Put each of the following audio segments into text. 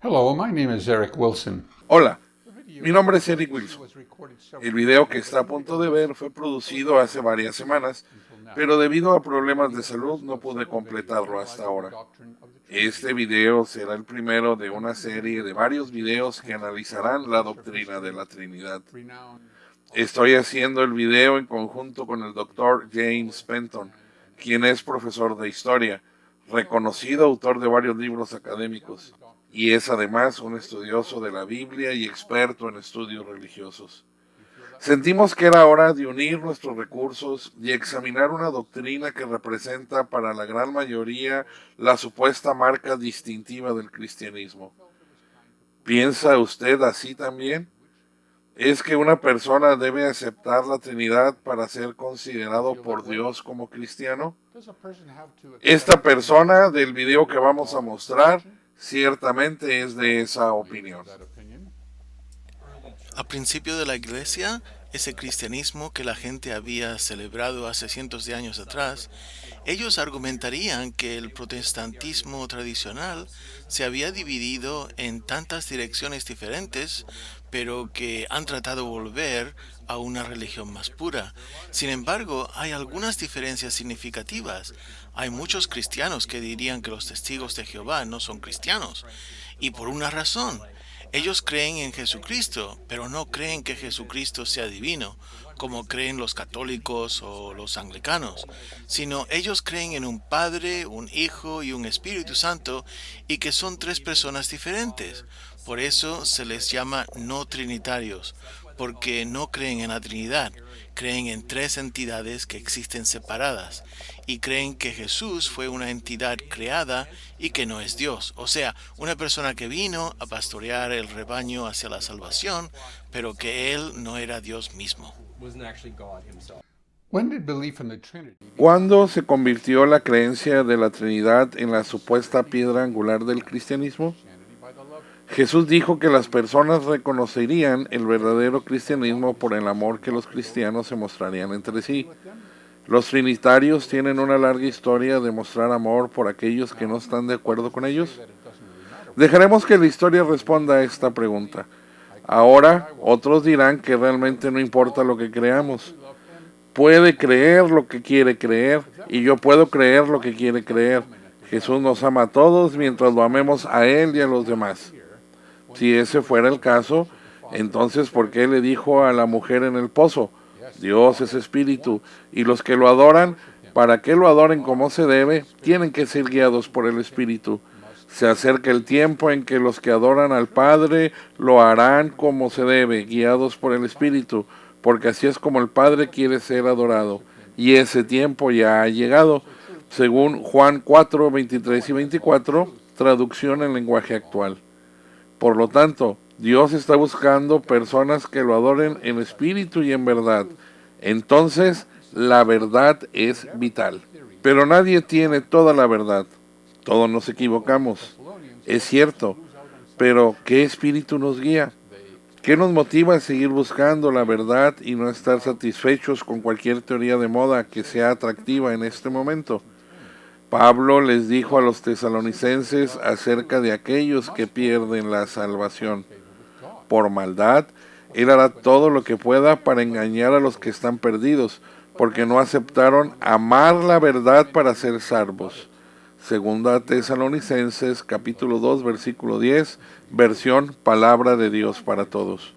Hello, my name is Eric Wilson. Hola, mi nombre es Eric Wilson. El video que está a punto de ver fue producido hace varias semanas, pero debido a problemas de salud no pude completarlo hasta ahora. Este video será el primero de una serie de varios videos que analizarán la doctrina de la Trinidad. Estoy haciendo el video en conjunto con el Dr. James Penton, quien es profesor de historia, reconocido autor de varios libros académicos, y es además un estudioso de la Biblia y experto en estudios religiosos. Sentimos que era hora de unir nuestros recursos y examinar una doctrina que representa para la gran mayoría la supuesta marca distintiva del cristianismo. ¿Piensa usted así también? ¿Es que una persona debe aceptar la Trinidad para ser considerado por Dios como cristiano? Esta persona del video que vamos a mostrar ciertamente es de esa opinión. Al principio de la Iglesia, ese cristianismo que la gente había celebrado hace cientos de años atrás, ellos argumentarían que el protestantismo tradicional se había dividido en tantas direcciones diferentes, pero que han tratado de volver a una religión más pura. Sin embargo, hay algunas diferencias significativas. Hay muchos cristianos que dirían que los testigos de Jehová no son cristianos, y por una razón. Ellos creen en Jesucristo, pero no creen que Jesucristo sea divino, como creen los católicos o los anglicanos, sino ellos creen en un Padre, un Hijo y un Espíritu Santo, y que son tres personas diferentes. Por eso se les llama no trinitarios, porque no creen en la Trinidad, creen en tres entidades que existen separadas, y creen que Jesús fue una entidad creada y que no es Dios, o sea, una persona que vino a pastorear el rebaño hacia la salvación, pero que Él no era Dios mismo. When did belief in the Trinity begin? ¿Cuándo se convirtió la creencia de la Trinidad en la supuesta piedra angular del cristianismo? Jesús dijo que las personas reconocerían el verdadero cristianismo por el amor que los cristianos se mostrarían entre sí. Los trinitarios tienen una larga historia de mostrar amor por aquellos que no están de acuerdo con ellos. Dejaremos que la historia responda a esta pregunta. Ahora, otros dirán que realmente no importa lo que creamos. Puede creer lo que quiere creer y yo puedo creer lo que quiere creer. Jesús nos ama a todos mientras lo amemos a Él y a los demás. Si ese fuera el caso, entonces ¿por qué le dijo a la mujer en el pozo? Dios es espíritu, y los que lo adoran, para que lo adoren como se debe, tienen que ser guiados por el espíritu. Se acerca el tiempo en que los que adoran al Padre lo harán como se debe, guiados por el espíritu, porque así es como el Padre quiere ser adorado. Y ese tiempo ya ha llegado, según Juan 4, 23 y 24, traducción en lenguaje actual. Por lo tanto, Dios está buscando personas que lo adoren en espíritu y en verdad. Entonces, la verdad es vital. Pero nadie tiene toda la verdad. Todos nos equivocamos. Es cierto. Pero, ¿qué espíritu nos guía? ¿Qué nos motiva a seguir buscando la verdad y no estar satisfechos con cualquier teoría de moda que sea atractiva en este momento? Pablo les dijo a los tesalonicenses acerca de aquellos que pierden la salvación. Por maldad, él hará todo lo que pueda para engañar a los que están perdidos, porque no aceptaron amar la verdad para ser salvos. Segunda Tesalonicenses, capítulo 2, versículo 10, versión Palabra de Dios para todos.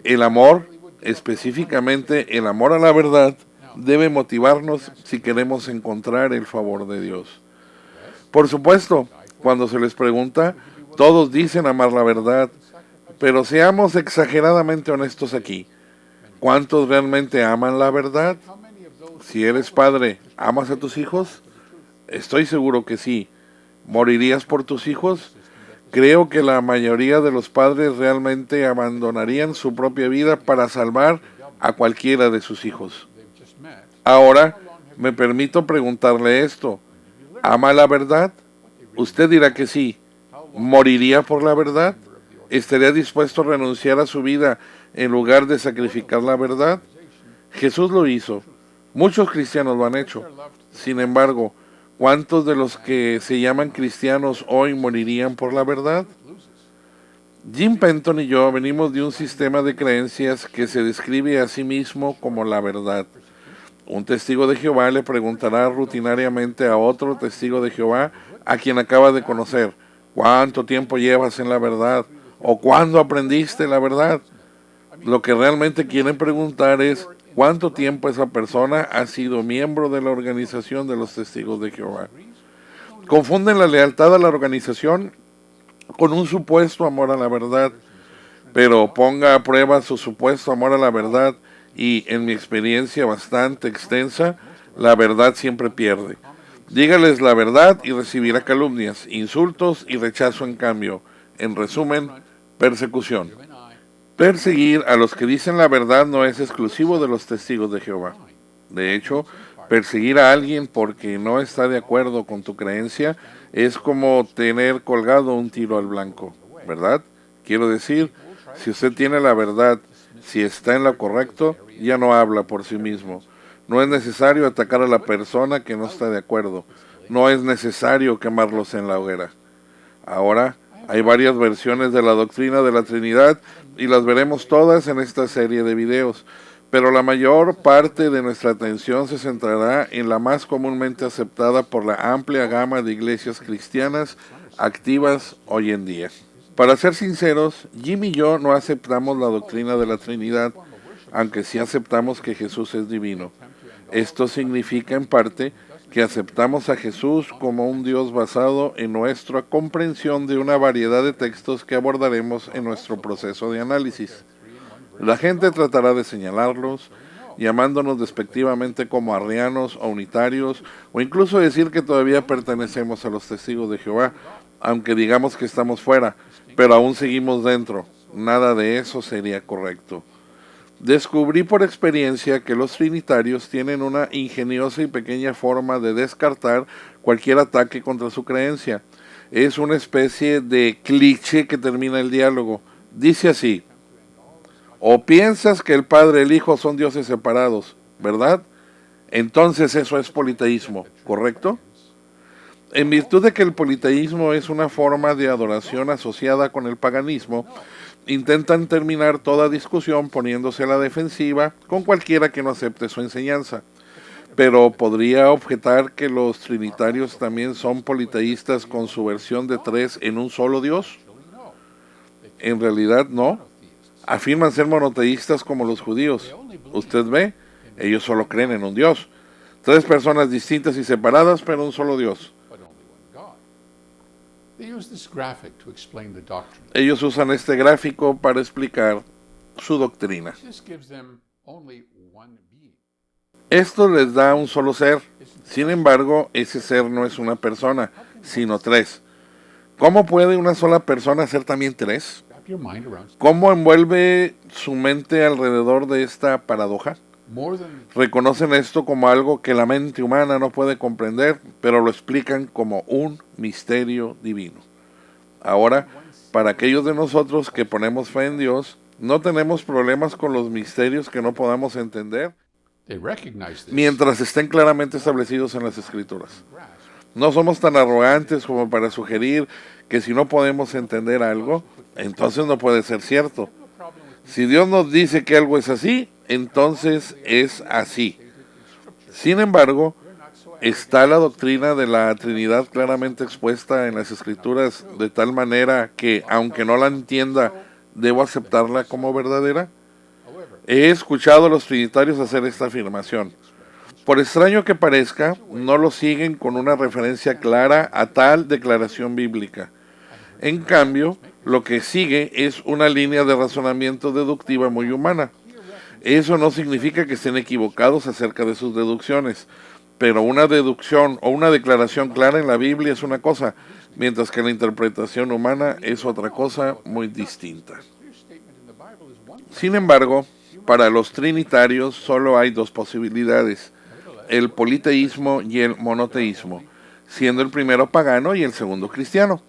El amor, específicamente el amor a la verdad, debe motivarnos si queremos encontrar el favor de Dios. Por supuesto, cuando se les pregunta, todos dicen amar la verdad, pero seamos exageradamente honestos aquí. ¿Cuántos realmente aman la verdad? Si eres padre, ¿amas a tus hijos? Estoy seguro que sí. ¿Morirías por tus hijos? Creo que la mayoría de los padres realmente abandonarían su propia vida para salvar a cualquiera de sus hijos. Ahora, me permito preguntarle esto. ¿Ama la verdad? Usted dirá que sí. ¿Moriría por la verdad? ¿Estaría dispuesto a renunciar a su vida en lugar de sacrificar la verdad? Jesús lo hizo. Muchos cristianos lo han hecho. Sin embargo, ¿cuántos de los que se llaman cristianos hoy morirían por la verdad? Jim Penton y yo venimos de un sistema de creencias que se describe a sí mismo como la verdad. Un testigo de Jehová le preguntará rutinariamente a otro testigo de Jehová a quien acaba de conocer, ¿cuánto tiempo llevas en la verdad? ¿O cuándo aprendiste la verdad? Lo que realmente quieren preguntar es, ¿cuánto tiempo esa persona ha sido miembro de la organización de los testigos de Jehová? Confunden la lealtad a la organización con un supuesto amor a la verdad, pero ponga a prueba su supuesto amor a la verdad y, en mi experiencia bastante extensa, la verdad siempre pierde. Dígales la verdad y recibirá calumnias, insultos y rechazo en cambio. En resumen, persecución. Perseguir a los que dicen la verdad no es exclusivo de los testigos de Jehová. De hecho, perseguir a alguien porque no está de acuerdo con tu creencia es como tener colgado un tiro al blanco, ¿verdad? Quiero decir, si usted tiene la verdad, si está en lo correcto, ya no habla por sí mismo. No es necesario atacar a la persona que no está de acuerdo. No es necesario quemarlos en la hoguera. Ahora, hay varias versiones de la doctrina de la Trinidad y las veremos todas en esta serie de videos, pero la mayor parte de nuestra atención se centrará en la más comúnmente aceptada por la amplia gama de iglesias cristianas activas hoy en día. Para ser sinceros, Jim y yo no aceptamos la doctrina de la Trinidad, aunque sí aceptamos que Jesús es divino. Esto significa en parte que aceptamos a Jesús como un Dios basado en nuestra comprensión de una variedad de textos que abordaremos en nuestro proceso de análisis. La gente tratará de señalarlos, llamándonos despectivamente como arrianos o unitarios, o incluso decir que todavía pertenecemos a los testigos de Jehová, aunque digamos que estamos fuera, pero aún seguimos dentro. Nada de eso sería correcto. Descubrí por experiencia que los trinitarios tienen una ingeniosa y pequeña forma de descartar cualquier ataque contra su creencia. Es una especie de cliché que termina el diálogo. Dice así: o piensas que el Padre y el Hijo son dioses separados, ¿verdad? Entonces eso es politeísmo, ¿correcto? En virtud de que el politeísmo es una forma de adoración asociada con el paganismo, intentan terminar toda discusión poniéndose a la defensiva con cualquiera que no acepte su enseñanza. Pero podría objetar que los trinitarios también son politeístas con su versión de tres en un solo Dios. En realidad no. Afirman ser monoteístas como los judíos. Usted ve, ellos solo creen en un Dios. Tres personas distintas y separadas, pero un solo Dios. Ellos usan este gráfico para explicar su doctrina. Esto les da un solo ser. Sin embargo, ese ser no es una persona, sino tres. ¿Cómo puede una sola persona ser también tres? ¿Cómo envuelve su mente alrededor de esta paradoja? Reconocen esto como algo que la mente humana no puede comprender, pero lo explican como un misterio divino. Ahora, para aquellos de nosotros que ponemos fe en Dios, no tenemos problemas con los misterios que no podamos entender, mientras estén claramente establecidos en las Escrituras. No somos tan arrogantes como para sugerir que si no podemos entender algo, entonces no puede ser cierto. Si Dios nos dice que algo es así, entonces es así. Sin embargo, está la doctrina de la Trinidad claramente expuesta en las Escrituras de tal manera que, aunque no la entienda, ¿debo aceptarla como verdadera? He escuchado a los trinitarios hacer esta afirmación. Por extraño que parezca, no lo siguen con una referencia clara a tal declaración bíblica. En cambio, lo que sigue es una línea de razonamiento deductiva muy humana. Eso no significa que estén equivocados acerca de sus deducciones, pero una deducción o una declaración clara en la Biblia es una cosa, mientras que la interpretación humana es otra cosa muy distinta. Sin embargo, para los trinitarios solo hay dos posibilidades: el politeísmo y el monoteísmo, siendo el primero pagano y el segundo cristiano.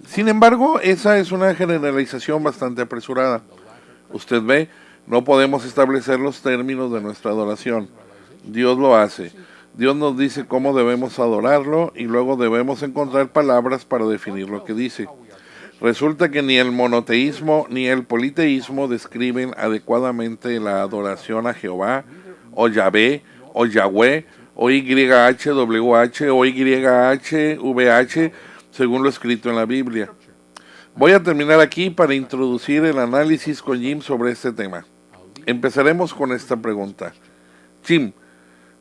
Sin embargo, esa es una generalización bastante apresurada. Usted ve, no podemos establecer los términos de nuestra adoración. Dios lo hace. Dios nos dice cómo debemos adorarlo y luego debemos encontrar palabras para definir lo que dice. Resulta que ni el monoteísmo ni el politeísmo describen adecuadamente la adoración a Jehová, o Yahvé, o Yahweh, o YHWH, o YHVH, según lo escrito en la Biblia. Voy a terminar aquí para introducir el análisis con Jim sobre este tema. Empezaremos con esta pregunta. Jim,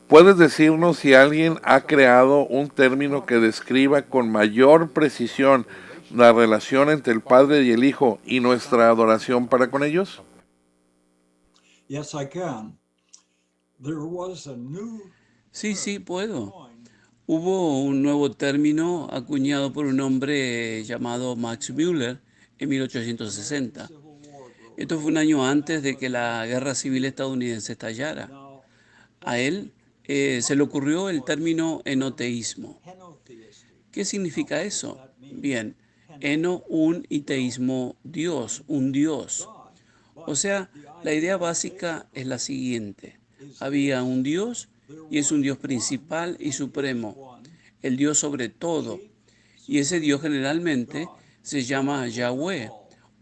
¿puedes decirnos si alguien ha creado un término que describa con mayor precisión la relación entre el Padre y el Hijo y nuestra adoración para con ellos? Yes, I can. There was a new Sí, puedo. Hubo un nuevo término acuñado por un hombre llamado Max Müller en 1860. Esto fue un año antes de que la Guerra Civil estadounidense estallara. A él se le ocurrió el término enoteísmo. ¿Qué significa eso? Bien, eno, un, y teísmo, Dios, un Dios. O sea, la idea básica es la siguiente. Había un Dios y es un Dios principal y supremo, el Dios sobre todo. Y ese Dios generalmente se llama Yahweh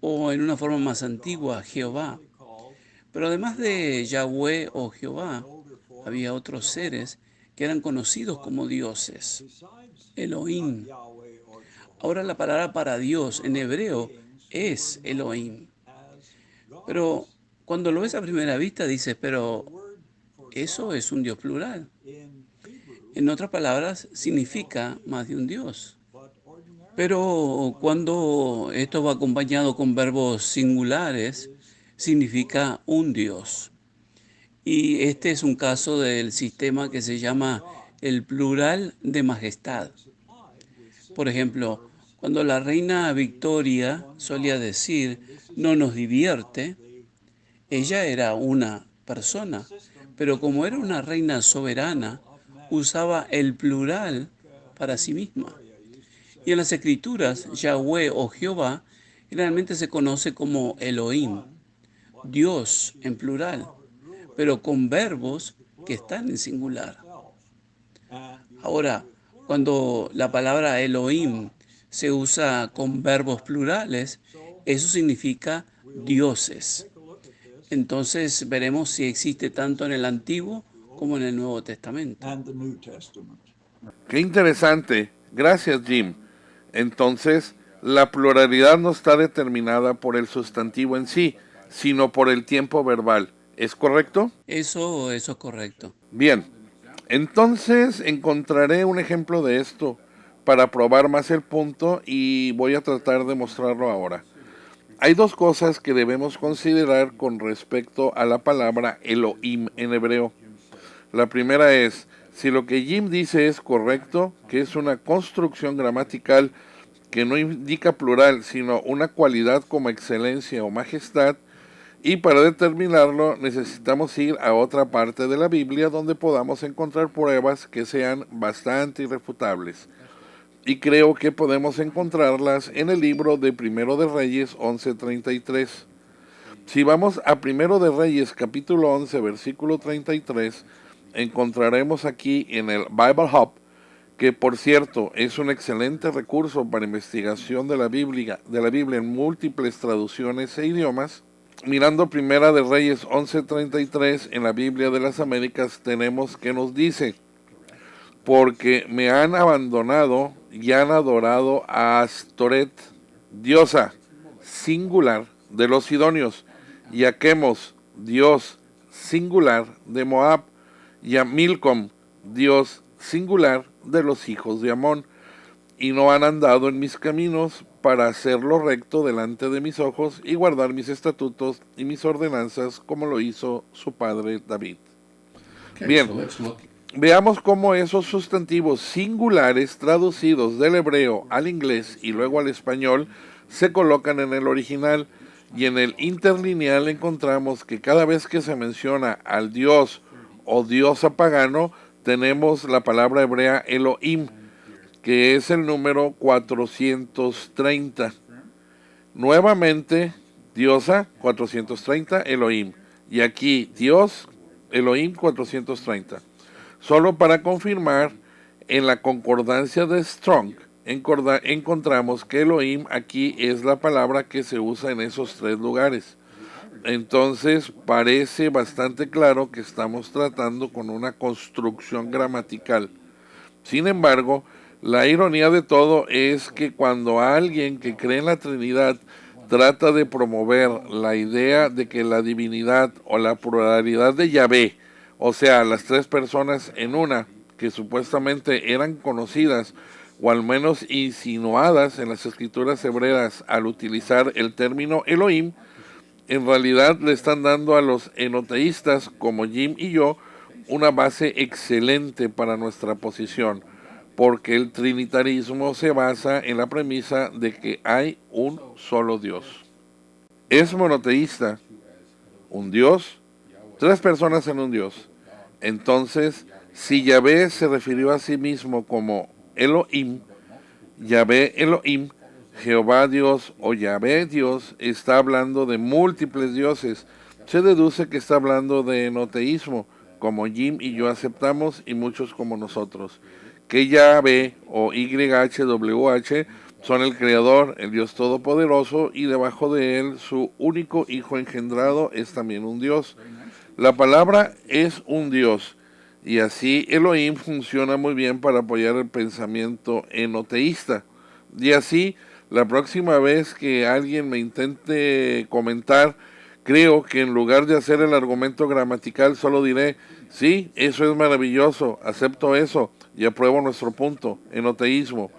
o en una forma más antigua, Jehová. Pero además de Yahweh o Jehová, había otros seres que eran conocidos como dioses, Elohim. Ahora la palabra para Dios en hebreo es Elohim. Pero cuando lo ves a primera vista dices, pero eso es un Dios plural. En otras palabras, significa más de un Dios. Pero cuando esto va acompañado con verbos singulares, significa un Dios. Y este es un caso del sistema que se llama el plural de majestad. Por ejemplo, cuando la reina Victoria solía decir, no nos divierte, ella era una persona, pero como era una reina soberana, usaba el plural para sí misma. Y en las escrituras, Yahweh o Jehová generalmente se conoce como Elohim, Dios en plural, pero con verbos que están en singular. Ahora, cuando la palabra Elohim se usa con verbos plurales, eso significa dioses. Entonces veremos si existe tanto en el Antiguo como en el Nuevo Testamento. and the New Testament. Qué interesante. Gracias, Jim. Entonces, la pluralidad no está determinada por el sustantivo en sí, sino por el tiempo verbal. ¿Es correcto? Eso es correcto. Bien. Entonces, encontraré un ejemplo de esto para probar más el punto y voy a tratar de mostrarlo ahora. Hay dos cosas que debemos considerar con respecto a la palabra Elohim en hebreo. La primera es, si lo que Jim dice es correcto, que es una construcción gramatical que no indica plural, sino una cualidad como excelencia o majestad, y para determinarlo necesitamos ir a otra parte de la Biblia donde podamos encontrar pruebas que sean bastante irrefutables. Y creo que podemos encontrarlas en el libro de Primero de Reyes 11:33. Si vamos a Primero de Reyes capítulo 11 versículo 33, encontraremos aquí en el Bible Hub, que por cierto es un excelente recurso para investigación de la Biblia en múltiples traducciones e idiomas. Mirando Primera de Reyes 11:33 en la Biblia de las Américas tenemos que nos dice: porque me han abandonado y han adorado a Astoret, diosa singular de los sidonios, y a Quemos, dios singular de Moab, y a Milcom, dios singular de los hijos de Amón, y no han andado en mis caminos para hacer lo recto delante de mis ojos y guardar mis estatutos y mis ordenanzas como lo hizo su padre David. Bien. So let's look. Veamos cómo esos sustantivos singulares traducidos del hebreo al inglés y luego al español se colocan en el original, y en el interlineal encontramos que cada vez que se menciona al dios o diosa pagano tenemos la palabra hebrea Elohim, que es el número 430. Nuevamente, diosa 430, Elohim. Y aquí, Dios, Elohim 430. Solo para confirmar, en la concordancia de Strong encontramos que Elohim aquí es la palabra que se usa en esos tres lugares. Entonces parece bastante claro que estamos tratando con una construcción gramatical. Sin embargo, la ironía de todo es que cuando alguien que cree en la Trinidad trata de promover la idea de que la divinidad o la pluralidad de Yahvé, o sea, las tres personas en una, que supuestamente eran conocidas o al menos insinuadas en las escrituras hebreas al utilizar el término Elohim, en realidad le están dando a los enoteístas como Jim y yo una base excelente para nuestra posición, porque el trinitarismo se basa en la premisa de que hay un solo Dios. Es monoteísta, un Dios, tres personas en un Dios. Entonces, si Yahvé se refirió a sí mismo como Elohim, Yahvé Elohim, Jehová Dios o Yahvé Dios, está hablando de múltiples dioses. Se deduce que está hablando de enoteísmo, como Jim y yo aceptamos y muchos como nosotros. Que Yahvé o YHWH son el Creador, el Dios Todopoderoso, y debajo de él su único Hijo engendrado es también un Dios. La palabra es un Dios, y así Elohim funciona muy bien para apoyar el pensamiento enoteísta. Y así, la próxima vez que alguien me intente comentar, creo que en lugar de hacer el argumento gramatical, solo diré, sí, eso es maravilloso, acepto eso y apruebo nuestro punto, enoteísmo.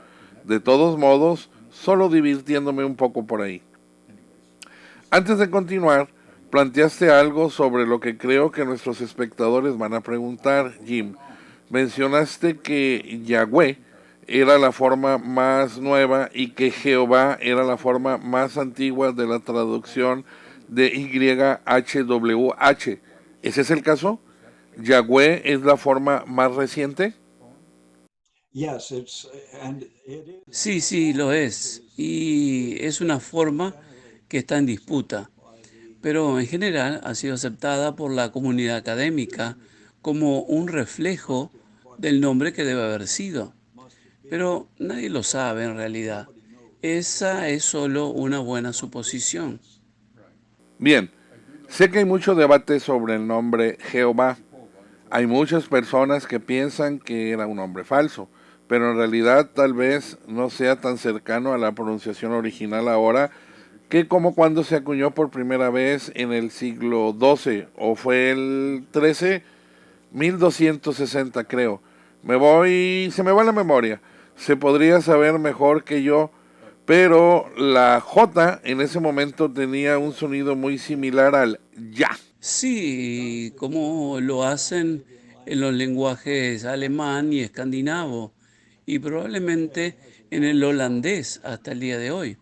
De todos modos, solo divirtiéndome un poco por ahí. Antes de continuar, planteaste algo sobre lo que creo que nuestros espectadores van a preguntar, Jim. Mencionaste que Yahweh era la forma más nueva y que Jehová era la forma más antigua de la traducción de YHWH. ¿Ese es el caso? ¿Yahweh es la forma más reciente? Yes, and it is. Sí, lo es. Y es una forma que está en disputa, pero en general ha sido aceptada por la comunidad académica como un reflejo del nombre que debe haber sido. Pero nadie lo sabe en realidad. Esa es solo una buena suposición. Bien, sé que hay mucho debate sobre el nombre Jehová. Hay muchas personas que piensan que era un nombre falso, pero en realidad tal vez no sea tan cercano a la pronunciación original ahora que como cuando se acuñó por primera vez en el siglo XII, o fue el XIII, 1260 creo. Se me va la memoria. Se podría saber mejor que yo, pero la J en ese momento tenía un sonido muy similar al ya. Sí, como lo hacen en los lenguajes alemán y escandinavo, y probablemente en el holandés hasta el día de hoy.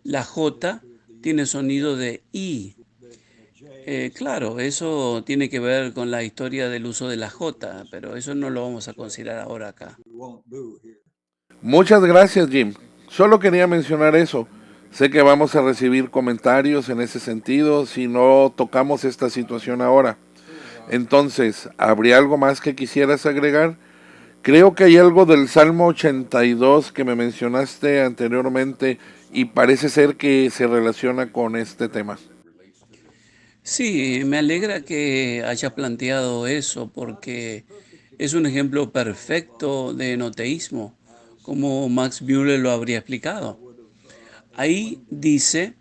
La J tiene sonido de I. Claro, eso tiene que ver con la historia del uso de la J, pero eso no lo vamos a considerar ahora acá. We won't do here. Muchas gracias, Jim. Solo quería mencionar eso. Sé que vamos a recibir comentarios en ese sentido si no tocamos esta situación ahora. Entonces, ¿habría algo más que quisieras agregar? Creo que hay algo del Salmo 82 que me mencionaste anteriormente y parece ser que se relaciona con este tema. Sí, me alegra que haya planteado eso porque es un ejemplo perfecto de enoteísmo, como Max Müller lo habría explicado. Ahí dice,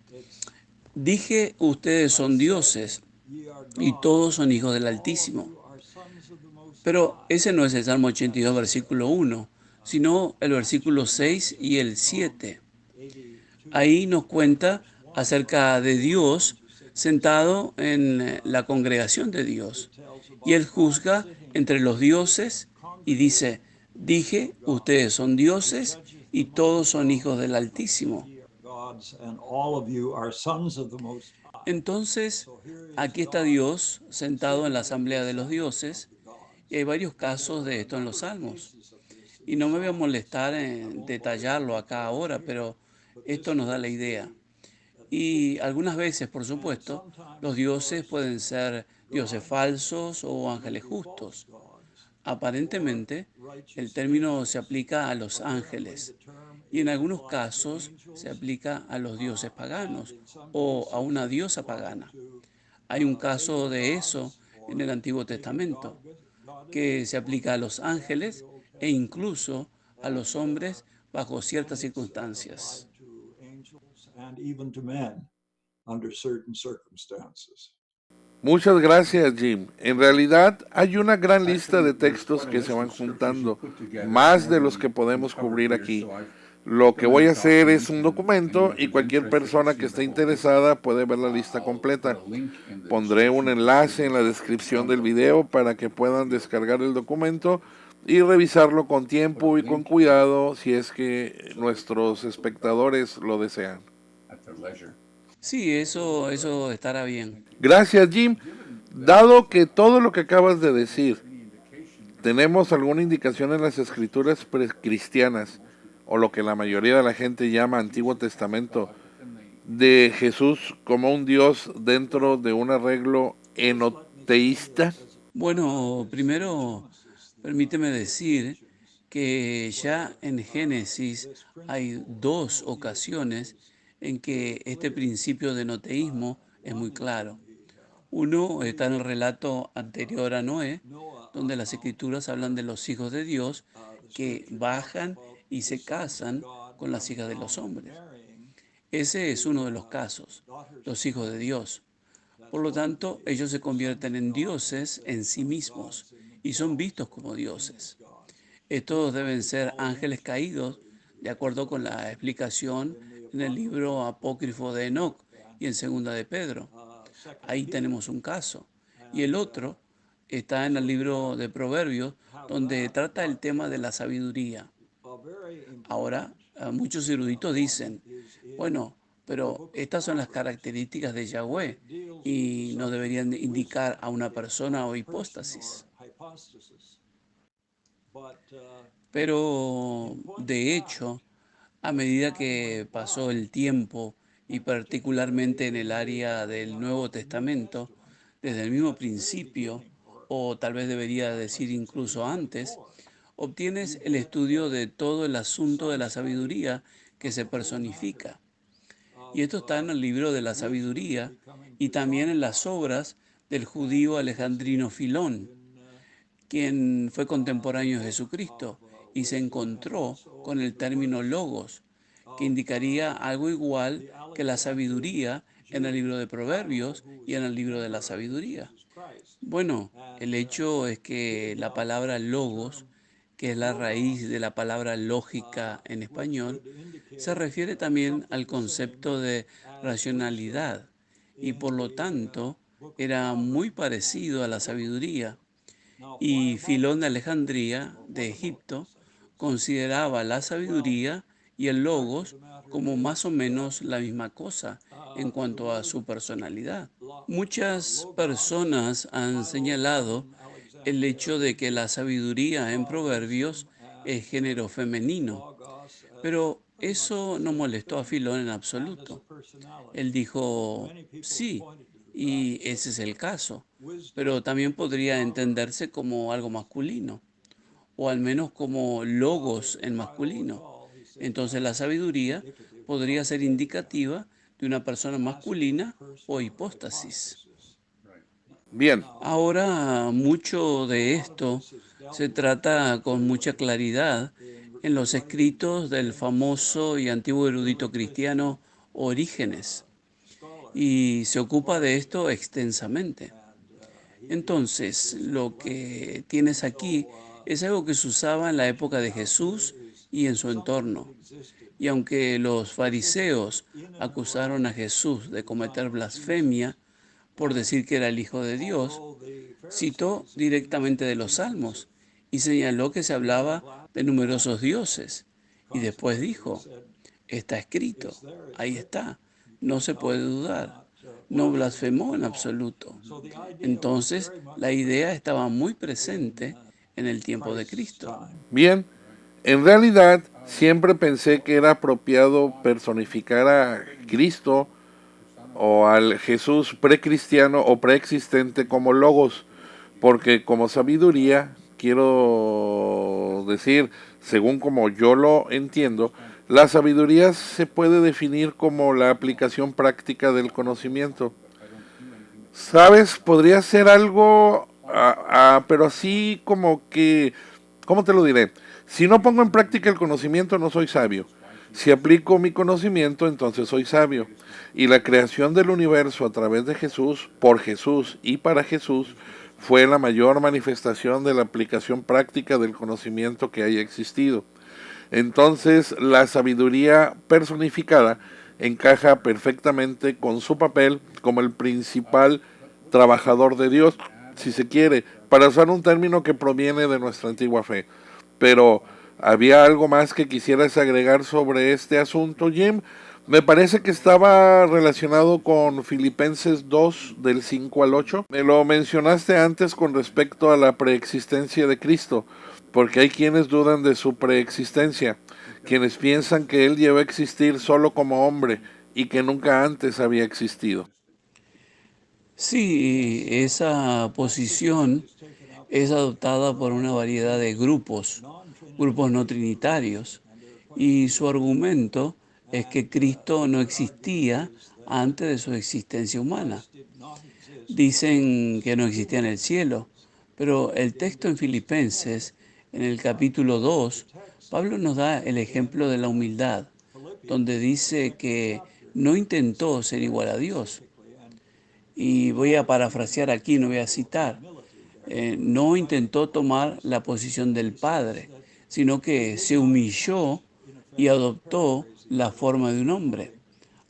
dije, ustedes son dioses Ye are y gods, todos son hijos del all of Altísimo. you are sons of the Most Pero High. ese no es el Salmo 82, versículo 1, sino el versículo 6 y el 7. 82. Ahí nos cuenta acerca de Dios sentado en la congregación de Dios. Y él juzga entre los dioses y dice, dije, ustedes son dioses y todos son hijos del Altísimo. Ye are gods, and all of you are sons of the Most High. Entonces, So here is aquí está God Dios sentado en la sitting asamblea de beside los dioses. the gods. Y hay varios And there casos are de a esto en los number of salmos. cases of this in Y the no me voy a Psalms. molestar I en won't bore you detallarlo with acá all of ahora, them here, pero but esto just nos to da la idea. see that Y algunas veces, por and supuesto, sometimes, los of dioses course, pueden ser dioses gods falsos o may ángeles be false justos. gods. Aparentemente, el término se aplica a los ángeles y en algunos casos se aplica a los dioses paganos o a una diosa pagana. Hay un caso de eso en el Antiguo Testamento, que se aplica a los ángeles e incluso a los hombres bajo ciertas circunstancias. and even to men under certain circumstances. Muchas gracias, Jim. En realidad hay una gran lista de textos que se van juntando, más de los que podemos cubrir aquí. Lo que voy a hacer es un documento y cualquier persona que esté interesada puede ver la lista completa. Pondré un enlace en la descripción del video para que puedan descargar el documento y revisarlo con tiempo y con cuidado si es que nuestros espectadores lo desean. Sí, eso estará bien. Gracias, Jim. Dado que todo lo que acabas de decir, tenemos alguna indicación en las escrituras cristianas, o lo que la mayoría de la gente llama Antiguo Testamento, de Jesús como un Dios dentro de un arreglo enoteísta? Bueno, primero permíteme decir que ya en Génesis hay dos ocasiones en que este principio de noteísmo es muy claro. Uno está en el relato anterior a Noé, donde las escrituras hablan de los hijos de Dios que bajan y se casan con las hijas de los hombres. Ese es uno de los casos, los hijos de Dios. Por lo tanto, ellos se convierten en dioses en sí mismos y son vistos como dioses. Estos deben ser ángeles caídos, de acuerdo con la explicación en el libro apócrifo de Enoc y en Segunda de Pedro. Ahí tenemos un caso. Y el otro está en el libro de Proverbios, donde trata el tema de la sabiduría. Ahora, muchos eruditos dicen, bueno, pero estas son las características de Yahweh y no deberían indicar a una persona o hipóstasis. Pero, de hecho, a medida que pasó el tiempo, y particularmente en el área del Nuevo Testamento, desde el mismo principio, o tal vez debería decir incluso antes, obtienes el estudio de todo el asunto de la sabiduría que se personifica. Y esto está en el libro de la sabiduría y también en las obras del judío alejandrino Filón, quien fue contemporáneo de Jesucristo y se encontró con el término logos, que indicaría algo igual que la sabiduría en el libro de Proverbios y en el libro de la sabiduría. Bueno, el hecho es que la palabra logos, que es la raíz de la palabra lógica en español, se refiere también al concepto de racionalidad y por lo tanto era muy parecido a la sabiduría. Y Filón de Alejandría, de Egipto, consideraba la sabiduría y el logos como más o menos la misma cosa en cuanto a su personalidad. Muchas personas han señalado el hecho de que la sabiduría en Proverbios es género femenino, pero eso no molestó a Filón en absoluto. Él dijo, sí, y ese es el caso, pero también podría entenderse como algo masculino, o al menos como logos en masculino. Entonces la sabiduría podría ser indicativa de una persona masculina o hipóstasis. Bien, Ahora, mucho de esto se trata con mucha claridad en los escritos del famoso y antiguo erudito cristiano Orígenes, y se ocupa de esto extensamente. Entonces, lo que tienes aquí es algo que se usaba en la época de Jesús y en su entorno. Y aunque los fariseos acusaron a Jesús de cometer blasfemia por decir que era el Hijo de Dios, citó directamente de los Salmos y señaló que se hablaba de numerosos dioses. Y después dijo, está escrito, ahí está, no se puede dudar. No blasfemó en absoluto. Entonces, la idea estaba muy presente en el tiempo de Cristo. bien. En realidad, siempre pensé que era apropiado personificar a Cristo o al Jesús precristiano o preexistente como logos, porque como sabiduría quiero decir, según como yo lo entiendo, la sabiduría se puede definir como la aplicación práctica del conocimiento. ¿Sabes? Podría ser algo, pero así como que, ¿cómo te lo diré? Si no pongo en práctica el conocimiento, no soy sabio. Si aplico mi conocimiento, entonces soy sabio. Y la creación del universo a través de Jesús, por Jesús y para Jesús, fue la mayor manifestación de la aplicación práctica del conocimiento que haya existido. Entonces, la sabiduría personificada encaja perfectamente con su papel como el principal trabajador de Dios, si se quiere, para usar un término que proviene de nuestra antigua fe. Pero, ¿había algo más que quisieras agregar sobre este asunto, Jim? Me parece que estaba relacionado con Filipenses 2, del 5 al 8. Me lo mencionaste antes con respecto a la preexistencia de Cristo, porque hay quienes dudan de su preexistencia, quienes piensan que Él llegó a existir solo como hombre y que nunca antes había existido. Sí, esa posición es adoptada por una variedad de grupos no trinitarios, y su argumento es que Cristo no existía antes de su existencia humana. Dicen que no existía en el cielo, pero el texto en Filipenses, en el capítulo 2, Pablo nos da el ejemplo de la humildad, donde dice que no intentó ser igual a Dios. Y voy a parafrasear aquí, no voy a citar. No intentó tomar la posición del Padre, sino que se humilló y adoptó la forma de un hombre,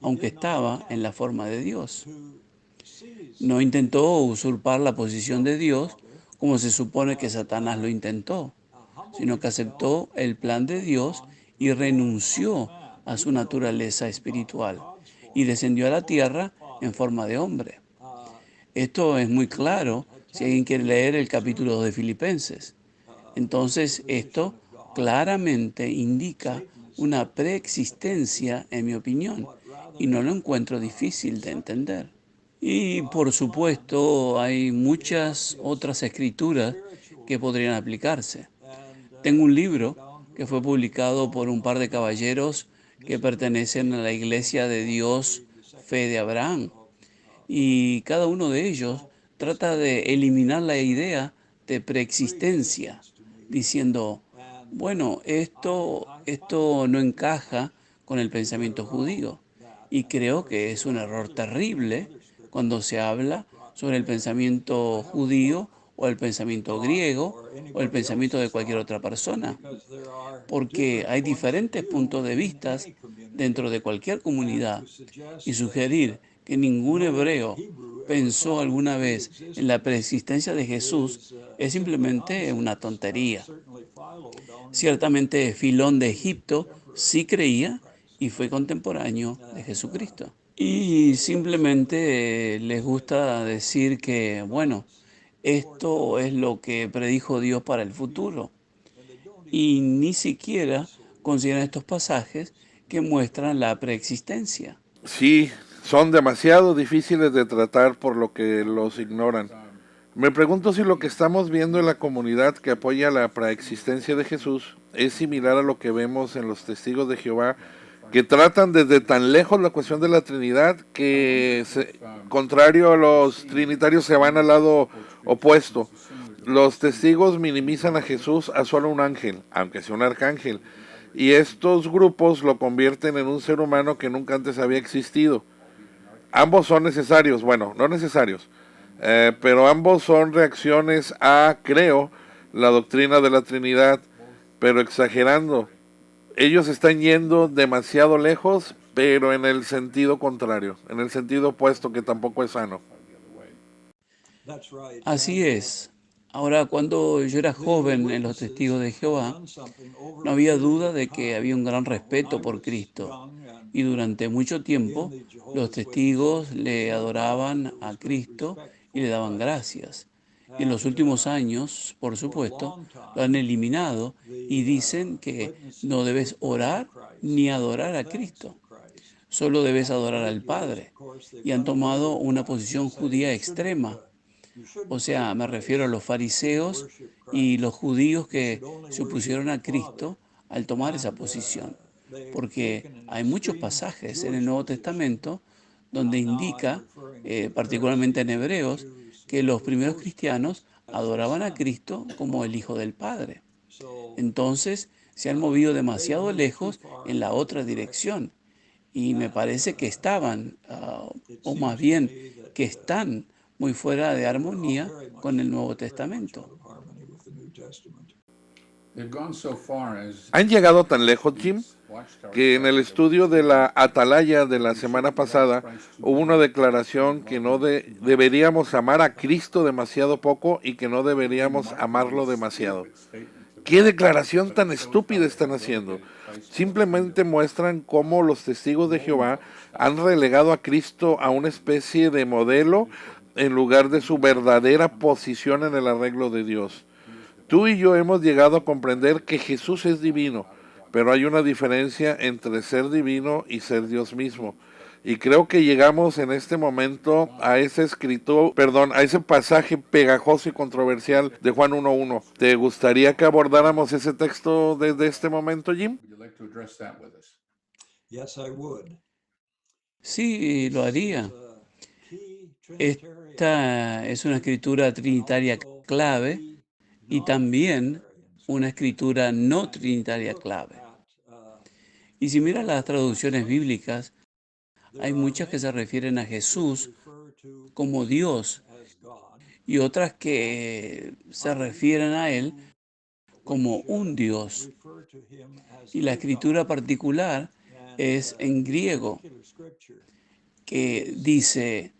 aunque estaba en la forma de Dios. No intentó usurpar la posición de Dios como se supone que Satanás lo intentó, sino que aceptó el plan de Dios y renunció a su naturaleza espiritual y descendió a la tierra en forma de hombre. Esto es muy claro si alguien quiere leer el capítulo 2 de Filipenses. Entonces, esto claramente indica una preexistencia, en mi opinión, y no lo encuentro difícil de entender. Y por supuesto, hay muchas otras escrituras que podrían aplicarse. Tengo un libro que fue publicado por un par de caballeros que pertenecen a la Iglesia de Dios Fe de Abraham, y cada uno de ellos trata de eliminar la idea de preexistencia, diciendo, bueno, esto no encaja con el pensamiento judío. Y creo que es un error terrible cuando se habla sobre el pensamiento judío o el pensamiento griego o el pensamiento de cualquier otra persona, porque hay diferentes puntos de vista dentro de cualquier comunidad, y sugerir que ningún hebreo pensó alguna vez en la preexistencia de Jesús es simplemente una tontería. Ciertamente Filón de Egipto sí creía y fue contemporáneo de Jesucristo. Y simplemente les gusta decir que, bueno, esto es lo que predijo Dios para el futuro. Y ni siquiera consideran estos pasajes que muestran la preexistencia. Sí, son demasiado difíciles de tratar por lo que los ignoran. Me pregunto si lo que estamos viendo en la comunidad que apoya la preexistencia de Jesús es similar a lo que vemos en los testigos de Jehová, que tratan desde tan lejos la cuestión de la Trinidad que, contrario a los trinitarios, se van al lado opuesto. Los testigos minimizan a Jesús a solo un ángel, aunque sea un arcángel, y estos grupos lo convierten en un ser humano que nunca antes había existido. Ambos son necesarios, bueno, no necesarios, pero ambos son reacciones a, creo, la doctrina de la Trinidad, pero exagerando. Ellos están yendo demasiado lejos, pero en el sentido contrario, en el sentido opuesto, que tampoco es sano. Así es. Ahora, cuando yo era joven en los Testigos de Jehová, no había duda de que había un gran respeto por Cristo. Y durante mucho tiempo, los testigos le adoraban a Cristo y le daban gracias. Y en los últimos años, por supuesto, lo han eliminado y dicen que no debes orar ni adorar a Cristo. Solo debes adorar al Padre. Y han tomado una posición judía extrema. O sea, me refiero a los fariseos y los judíos que se opusieron a Cristo al tomar esa posición. Porque hay muchos pasajes en el Nuevo Testamento donde indica, particularmente en Hebreos, que los primeros cristianos adoraban a Cristo como el Hijo del Padre. Entonces, se han movido demasiado lejos en la otra dirección. Y me parece que estaban, o más bien que están muy fuera de armonía con el Nuevo Testamento. They've gone so far as Han llegado tan lejos, Jim, Watchtower que en el estudio de la Atalaya de la semana pasada hubo una declaración que no deberíamos amar a Cristo demasiado poco y que no deberíamos amarlo demasiado. ¿Qué declaración tan estúpida están haciendo? Simplemente muestran cómo los testigos de Jehová han relegado a Cristo a una especie de modelo en lugar de su verdadera posición en el arreglo de Dios. Tú y yo hemos llegado a comprender que Jesús es divino, pero hay una diferencia entre ser divino y ser Dios mismo. Y creo que llegamos en este momento a ese a ese pasaje pegajoso y controversial de Juan 1:1. ¿Te gustaría que abordáramos ese texto desde este momento, Jim? would you like to address that with us? Yes, I would. Sí, lo haría. Key Trinitarian Esta es una escritura trinitaria clave y también una escritura no trinitaria clave. Y si miras las traducciones bíblicas, hay muchas que se refieren a Jesús como Dios y otras que se refieren a Él como un Dios. Y la escritura particular es en griego, que dice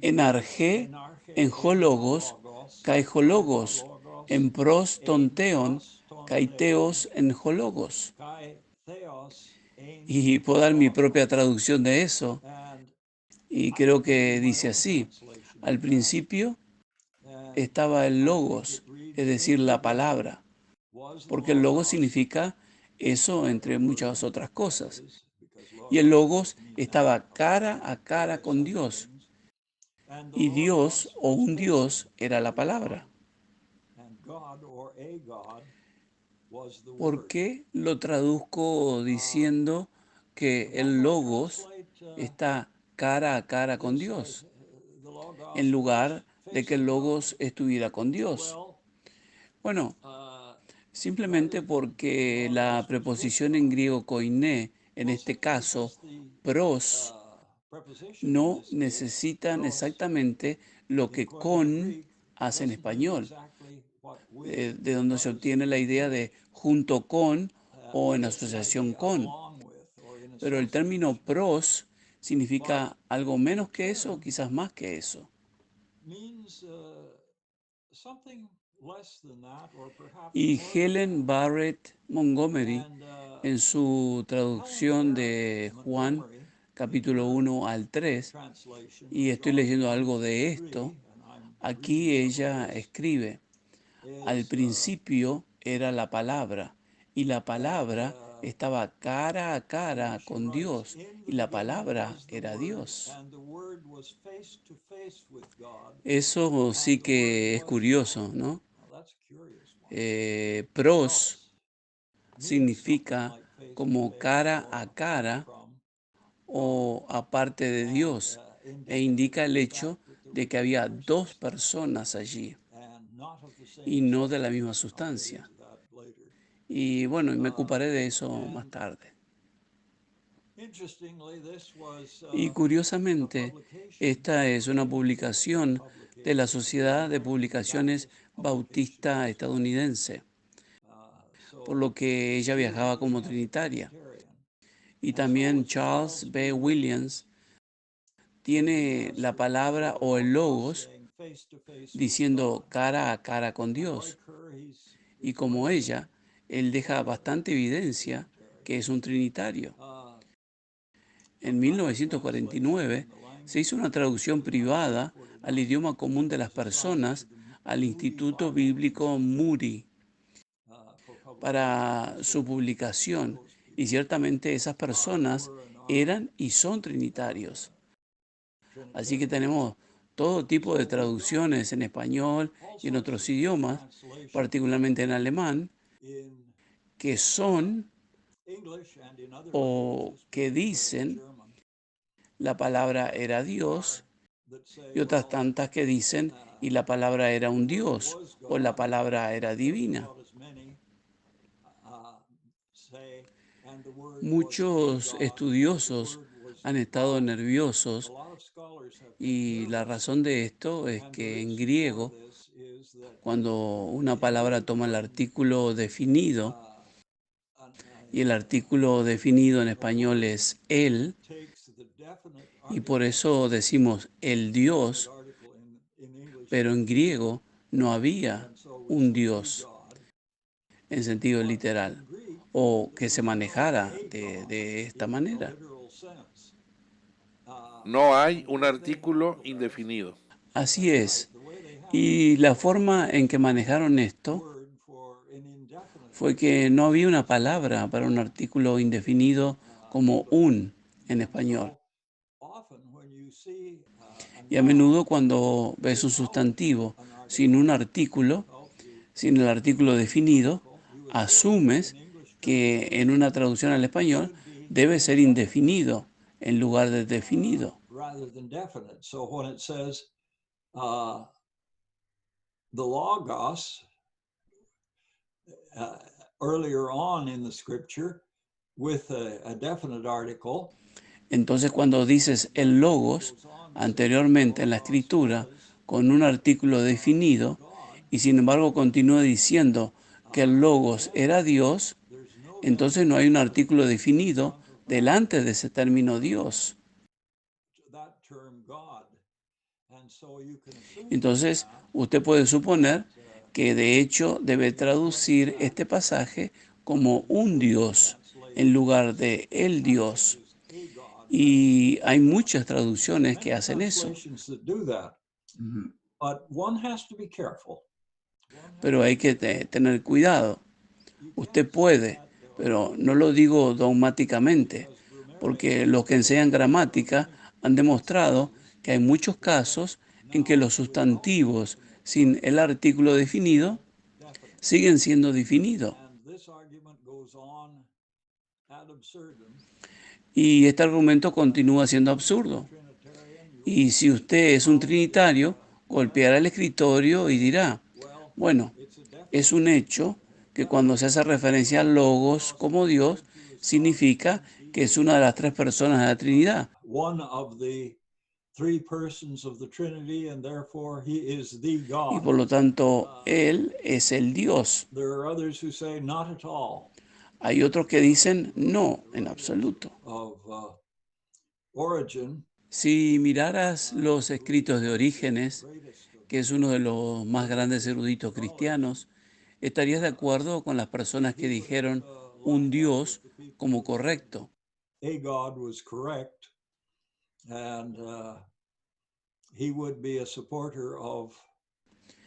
en argé, en hologos, kai hologos, en pros tonteon, kai teos en hologos. Y puedo dar mi propia traducción de eso, y creo que dice así: al principio estaba el logos, es decir, la palabra, porque el logos significa eso entre muchas otras cosas. Y el logos estaba cara a cara con Dios, y Dios o un Dios era la palabra. ¿Por qué lo traduzco diciendo que el logos está cara a cara con Dios, en lugar de que el logos estuviera con Dios? Bueno, simplemente porque la preposición en griego koiné, en este caso pros, no necesitan exactamente lo que con hace en español, de donde se obtiene la idea de junto con o en asociación con. Pero el término pros significa algo menos que eso o quizás más que eso. Y Helen Barrett Montgomery, en su traducción de Juan capítulo 1 al 3, y estoy leyendo algo de esto, aquí ella escribe: al principio era la palabra, y la palabra estaba cara a cara con Dios, y la palabra era Dios. Eso sí que es curioso, ¿no? Pros significa como cara a cara o aparte de Dios, e indica el hecho de que había dos personas allí y no de la misma sustancia. Y bueno, me ocuparé de eso más tarde. Y curiosamente, esta es una publicación de la Sociedad de Publicaciones Bautista estadounidense, por lo que ella viajaba como trinitaria. Y también Charles B. Williams tiene la palabra o el logos diciendo cara a cara con Dios. Y como ella, él deja bastante evidencia que es un trinitario. En 1949 se hizo una traducción privada al idioma común de las personas al Instituto Bíblico Moody para su publicación, y ciertamente esas personas eran y son trinitarios. Así que tenemos todo tipo de traducciones en español y en otros idiomas, particularmente en alemán, in que son English and in other o languages, que particularly dicen German, la palabra era Dios that say, y otras well, tantas que dicen y la palabra era un the word Dios was o la God, palabra era just divina. about as many uh, say, and the word was a Muchos God, and the estudiosos word was han estado divine. A nerviosos lot of scholars have been y la nervous, razón de esto es and the que en reason for griego, this is that cuando una in palabra Greek, toma el when artículo definido, an, y el artículo definido en a word español es él, takes the definite y por article, eso decimos el definite Dios, article in English pero is en the, griego no había and so we un say the Dios God. en sentido But literal, in Greek, o que there se is no manejara a God de esta in the manera. literal sense. No hay And the un way they artículo handled it, indefinido. Así that's right, es. the way they handled Y it la was forma en que manejaron esto word for an indefinite fue que no había una palabra para un artículo indefinido como English. un en And español. so often when you see a Y a noun menudo cuando ves un without sustantivo an sin article, un artículo, without the sin el artículo definido, article, you assume that asumes an English que en una translation traducción al español should be debe ser indefinite indefinido en lugar de definido. rather than definite. So when it says uh, the Logos uh, earlier on in the scripture with a definite article, Entonces cuando dices el logos anteriormente en la escritura con un artículo definido y sin embargo continúa diciendo que el logos era Dios, there's no entonces no hay un artículo definido delante de ese término Dios. that term God. And so you can assume from Entonces that usted puede suponer que de hecho debe traducir este pasaje como un Dios en lugar de el Dios. is a God. Y hay muchas traducciones que Many hacen eso, translations that do that, Mhm. but one has to be careful. pero hay que tener cuidado. Usted puede, pero no lo digo dogmáticamente, porque los que enseñan gramática han demostrado que hay muchos casos en que los sustantivos sin el artículo definido Definite. siguen siendo definidos. And this argument goes on ad absurdum. Y este argumento continúa siendo absurdo. Trinitarian, you Y si usted es un trinitario, golpeará el escritorio y dirá, well, bueno, it's a definite. es un hecho que cuando se hace referencia al Logos como Dios, significa que es una de las tres personas de la Trinidad. One of the three persons of the Trinity, and therefore he is the Y God. por lo tanto, Él es el Dios. There are others who say not at all. Hay otros que dicen no, en absoluto. Of Origen, Si miraras los escritos de Orígenes, greatest of que es uno de los más grandes eruditos cristianos, estarías de acuerdo con las personas que dijeron un Dios como correcto. a God was correct, and he would be a supporter of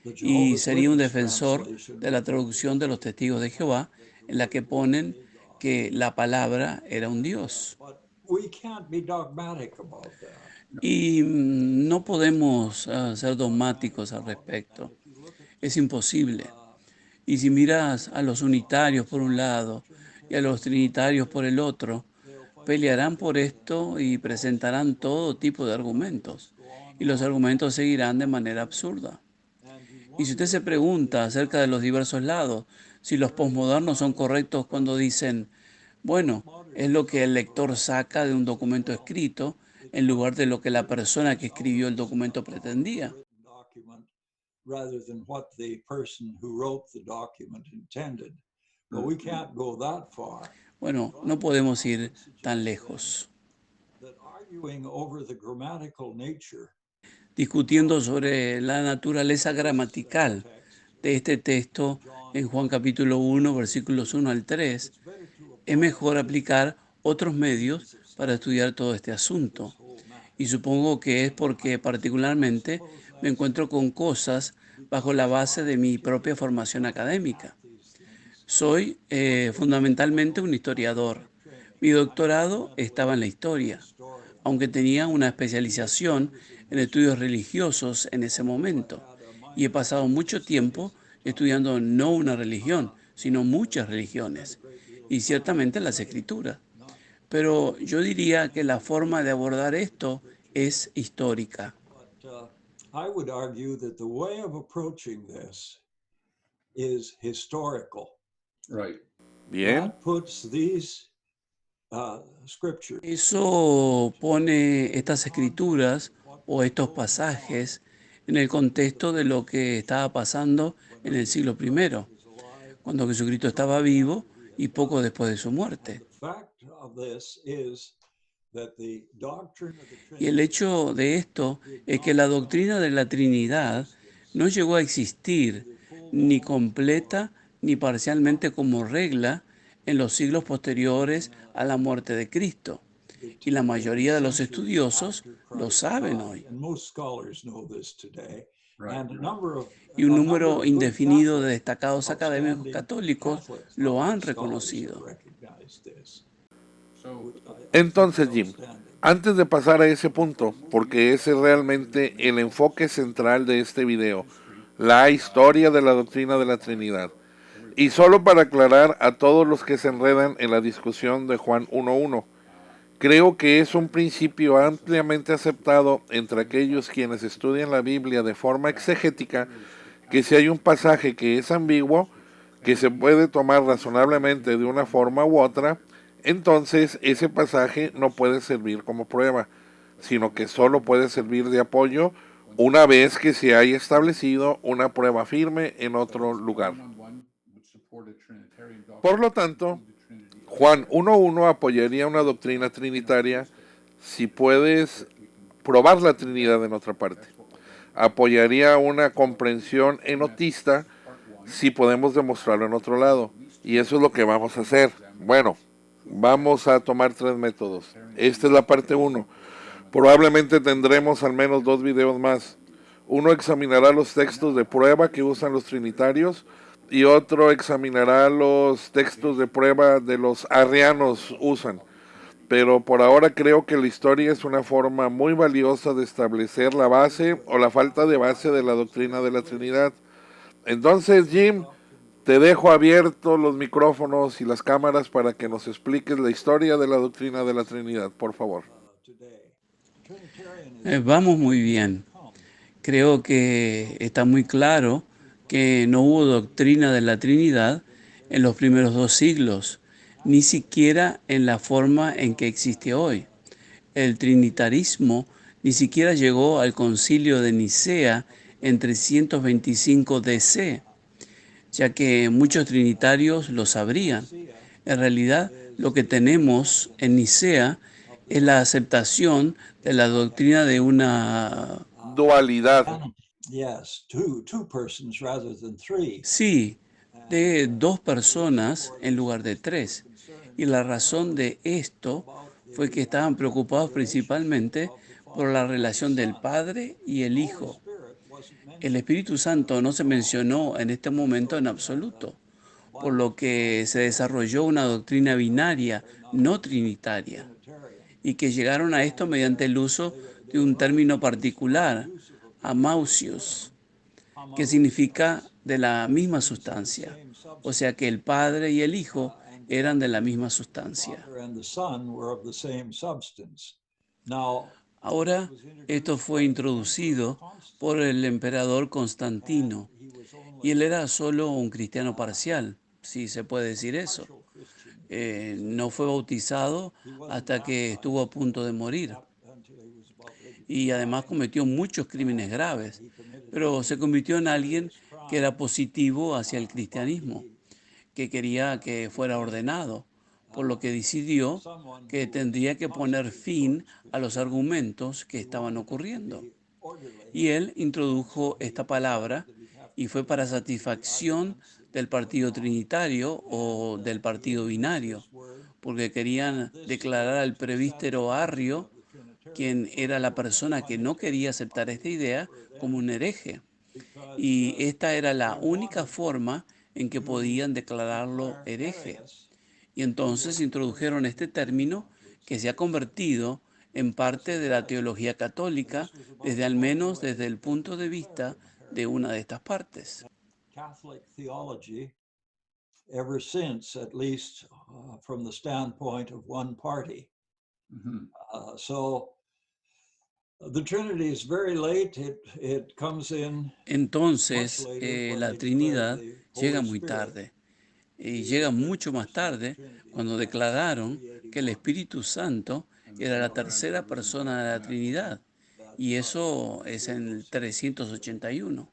the Y Jehovah's sería un Witness defensor translation. de la traducción de los testigos de Jehová, en la que ponen que la palabra era un Dios. But we can't be dogmatic about that. Y no podemos ser dogmáticos al respecto. Es imposible. Y si miras a los unitarios por un lado y a los trinitarios por el otro, pelearán por esto y presentarán todo tipo de argumentos. Y los argumentos seguirán de manera absurda. Y si usted se pregunta acerca de los diversos lados, si los posmodernos son correctos cuando dicen, bueno, es lo que el lector saca de un documento escrito en lugar de lo que la persona que escribió el documento pretendía. Document rather than what the person who wrote the document intended. But we can't go that far. Bueno, no podemos ir tan lejos. That arguing over the grammatical nature Discutiendo sobre la naturaleza gramatical de este texto en Juan capítulo 1, versículos 1 al 3, es mejor aplicar otros medios para estudiar todo este asunto. Y supongo que es porque particularmente me encuentro con cosas bajo la base de mi propia formación académica. Soy fundamentalmente un historiador. Mi doctorado estaba en la historia, aunque tenía una especialización en estudios religiosos en ese momento y he pasado mucho tiempo estudiando no una religión, sino muchas religiones y ciertamente las escrituras. Pero yo diría que la forma de abordar esto es histórica. But I would argue that the way of approaching this is historical. Right. Bien. That puts these scriptures Eso pone estas escrituras o estos pasajes en el contexto de lo que estaba pasando en el siglo I, cuando Jesucristo estaba vivo y poco después de su muerte. fact of this is that the doctrine of the Y el Trinity hecho de esto es que la doctrina de la Trinidad no llegó a existir ni completa ni parcialmente como regla en los siglos posteriores a la muerte de Cristo. Y la mayoría de los estudiosos lo saben hoy. and most scholars know this today. Right. And a number of Y un a number número of good indefinido de Catholics, destacados académicos outstanding católicos Catholic lo han scholars have reconocido. recognized this. So, Entonces, Jim, Outstanding. antes de pasar a ese punto, porque ese es realmente el enfoque central de este video, la historia de la doctrina de la Trinidad. Y solo para aclarar a todos los que se enredan en la discusión de Juan 1.1, creo que es un principio ampliamente aceptado entre aquellos quienes estudian la Biblia de forma exegética, que si hay un pasaje que es ambiguo, que se puede tomar razonablemente de una forma u otra, entonces ese pasaje no puede servir como prueba, sino que solo puede servir de apoyo una vez que se haya establecido una prueba firme en otro lugar. one-on-one would support a Trinitarian doctrine. Por lo tanto, Juan 1.1 apoyaría una doctrina trinitaria si puedes probar la Trinidad en otra parte. Apoyaría una comprensión enotista si podemos demostrarlo en otro lado. Y eso es lo que vamos a hacer. Bueno, vamos a tomar 3 métodos. Esta es la parte 1. Probablemente tendremos al menos 2 videos más. Uno examinará los textos de prueba que usan los trinitarios y otro examinará los textos de prueba de los arrianos usan. Pero por ahora creo que la historia es una forma muy valiosa de establecer la base o la falta de base de la doctrina de la Trinidad. Entonces, Jim, te dejo abiertos los micrófonos y las cámaras para que nos expliques la historia de la doctrina de la Trinidad, por favor. Today. Trinitarianism Vamos muy bien. Creo que está muy claro que no hubo doctrina de la Trinidad en los primeros 2 siglos, ni siquiera en la forma en que existe hoy. El trinitarismo ni siquiera llegó al concilio de Nicea en 325 DC, ya que muchos trinitarios lo sabrían. En realidad, lo que tenemos en Nicea es la aceptación de la doctrina de una... Dualidad. Yes, two persons rather than three. Sí, de 2 personas en lugar de 3. Y la razón de esto fue que estaban preocupados principalmente por la relación del Padre y el Hijo. El Espíritu Santo no se mencionó en este momento en absoluto, por lo que se desarrolló una doctrina binaria, no trinitaria, y que llegaron a esto mediante el uso de un término particular, amausios, que significa de la misma sustancia, o sea que el Padre y el Hijo eran de la misma sustancia. Father and the Son were of the same substance. Now, Ahora, esto fue introducido por el emperador Constantino, y él era solo un cristiano parcial, si se puede decir eso. No fue bautizado hasta que estuvo a punto de morir. Y además cometió muchos crímenes graves, pero se convirtió en alguien que era positivo hacia el cristianismo, que quería que fuera ordenado, por lo que decidió que tendría que poner fin a los argumentos que estaban ocurriendo. Y él introdujo esta palabra y fue para satisfacción del partido trinitario o del partido binario, porque querían declarar al presbítero Arrio, quien era la persona que no quería aceptar esta idea, como un hereje. Y esta era la única forma en que podían declararlo hereje. Y entonces introdujeron este término que se ha convertido en parte de la teología católica, desde al menos desde el punto de vista de una de estas partes. Catholic theology ever since, at least from the standpoint of one party. Mhm. So the Trinity is very late. It comes in much Entonces, later when la they declare Trinidad the llega Holy muy Spirit tarde y llega mucho más tarde cuando declararon que el Espíritu Santo era la tercera persona de la Trinidad, y eso es en el 381.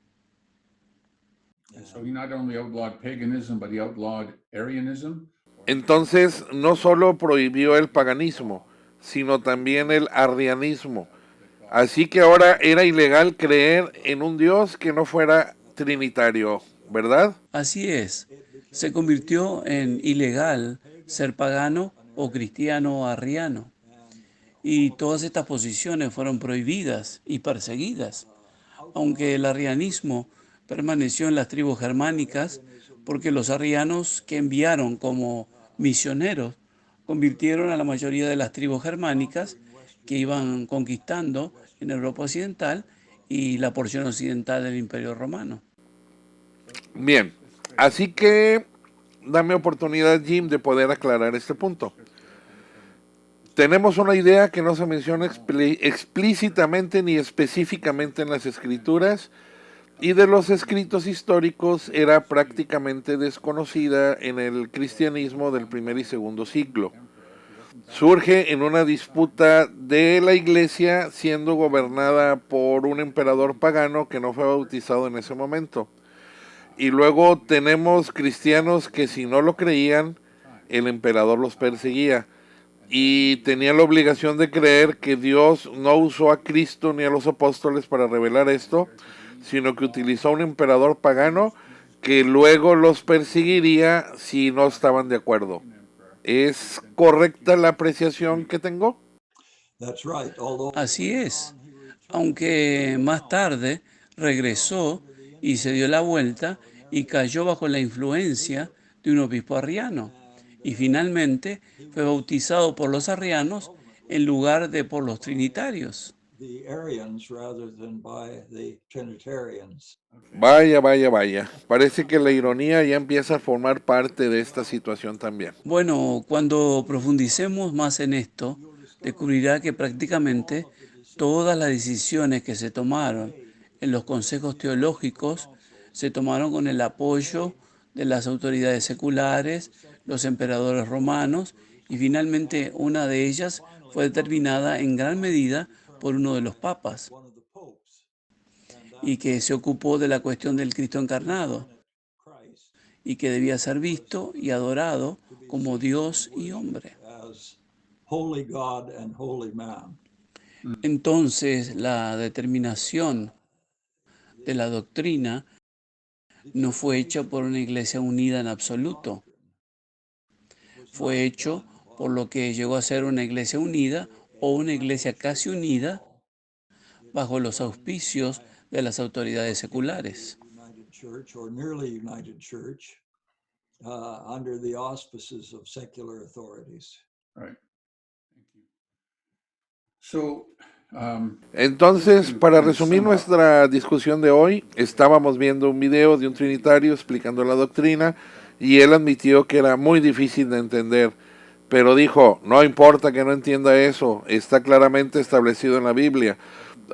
So he not only outlawed paganism, but he outlawed Arianism. Entonces, no solo prohibió el paganismo, sino también el arrianismo. Así que ahora era ilegal creer en un Dios que no fuera trinitario, ¿verdad? Así es, se convirtió en ilegal ser pagano o cristiano o arriano, y todas estas posiciones fueron prohibidas y perseguidas, aunque el arrianismo permaneció en las tribus germánicas porque los arrianos que enviaron como misioneros convirtieron a la mayoría de las tribus germánicas que iban conquistando en Europa Occidental y la porción occidental del Imperio Romano. Bien, así que dame oportunidad, Jim, de poder aclarar este punto. Tenemos una idea que no se menciona explícitamente ni específicamente en las escrituras, y de los escritos históricos era prácticamente desconocida en el cristianismo del primer y segundo siglo. Surge en una disputa de la iglesia siendo gobernada por un emperador pagano que no fue bautizado en ese momento. Y luego tenemos cristianos que si no lo creían, el emperador los perseguía. Y tenía la obligación de creer que Dios no usó a Cristo ni a los apóstoles para revelar esto, sino que utilizó a un emperador pagano que luego los perseguiría si no estaban de acuerdo. ¿Es correcta la apreciación que tengo? That's right. Although Así es, aunque más tarde regresó y se dio la vuelta y cayó bajo la influencia de un obispo arriano, y finalmente fue bautizado por los arrianos en lugar de por los trinitarios. the Arians rather than by the Trinitarians. Vaya, vaya, vaya. Parece que la ironía ya empieza a formar parte de esta situación también. Bueno, cuando profundicemos más en esto, descubrirá que prácticamente todas las decisiones que se tomaron en los consejos teológicos se tomaron con el apoyo de las autoridades seculares, los emperadores romanos, y finalmente una de ellas fue determinada en gran medida por uno de los papas, One of the popes, y que se ocupó de la cuestión del Cristo encarnado, Christ, y que debía ser visto y adorado como Dios y hombre. as holy God and holy man. Entonces, la determinación de la doctrina no fue hecha por una iglesia unida en absoluto. Fue hecho por lo que llegó a ser una iglesia unida o una iglesia casi unida bajo los auspicios de las autoridades seculares. United Church or nearly United Church under the auspices of secular authorities. Right. Thank you. So, Entonces, para resumir nuestra discusión de hoy, estábamos viendo un video de un trinitario explicando la doctrina y él admitió que era muy difícil de entender, pero dijo, no importa que no entienda eso, está claramente establecido en la Biblia,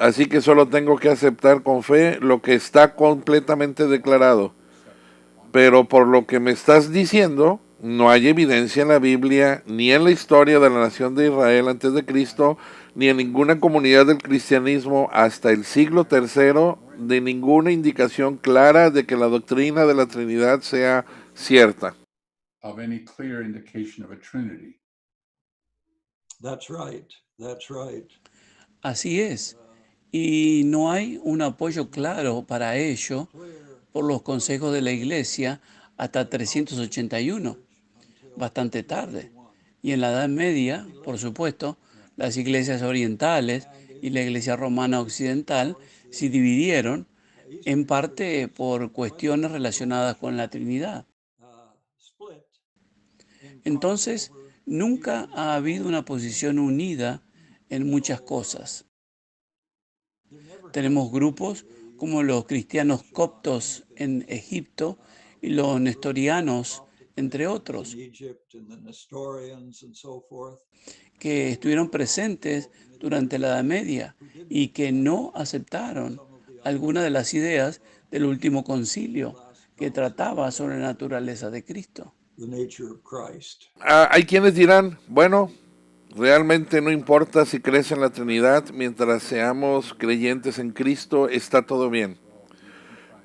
así que solo tengo que aceptar con fe lo que está completamente declarado. Pero por lo que me estás diciendo, no hay evidencia en la Biblia, ni en la historia de la nación de Israel antes de Cristo, ni en ninguna comunidad del cristianismo hasta el siglo III, de ninguna indicación clara de que la doctrina de la Trinidad sea cierta. of any clear indication of a Trinity. That's right. That's right. Así es. Y no hay un apoyo claro para ello por los consejos de la Iglesia hasta 381, bastante tarde. Y en la Edad Media, por supuesto, las iglesias orientales y la Iglesia romana occidental se dividieron en parte por cuestiones relacionadas con la Trinidad. Split in Entonces, nunca ha habido una posición unida en muchas cosas. Tenemos grupos como los cristianos coptos en Egipto y los nestorianos, entre otros, que estuvieron presentes durante la Edad Media y que no aceptaron algunas de las ideas del último concilio que trataba sobre la naturaleza de Cristo. Hay quienes dirán, bueno, realmente no importa si crees en la Trinidad, mientras seamos creyentes en Cristo, está todo bien.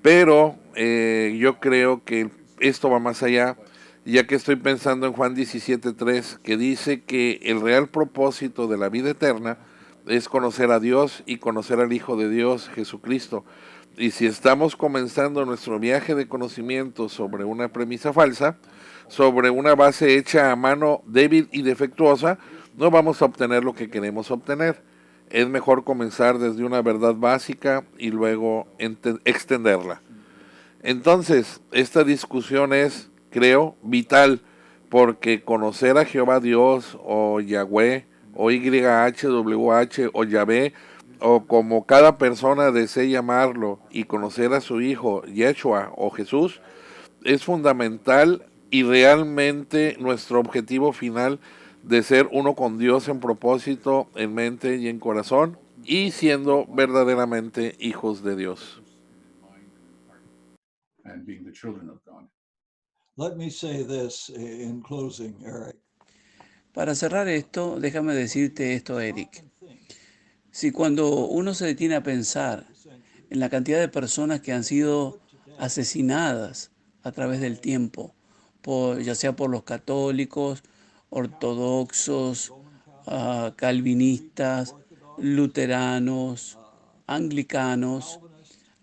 Pero yo creo que esto va más allá, ya que estoy pensando en Juan 17:3, que dice que el real propósito de la vida eterna es conocer a Dios y conocer al Hijo de Dios, Jesucristo. Y si estamos comenzando nuestro viaje de conocimiento sobre una premisa falsa, sobre una base hecha a mano débil y defectuosa, no vamos a obtener lo que queremos obtener. Es mejor comenzar desde una verdad básica y luego extenderla. Entonces, esta discusión es, creo, vital, porque conocer a Jehová Dios o Yahweh o YHWH o Yahvé o como cada persona desee llamarlo y conocer a su Hijo Yeshua o Jesús es fundamental y realmente nuestro objetivo final de ser uno con Dios en propósito, en mente y en corazón y siendo verdaderamente hijos de Dios. And being the children of God. Let me say this in closing, Eric. Para cerrar esto, déjame decirte esto, Eric. Si cuando uno se detiene a pensar en la cantidad de personas que han sido asesinadas a través del tiempo, ya sea por los católicos, ortodoxos, calvinistas, luteranos, anglicanos,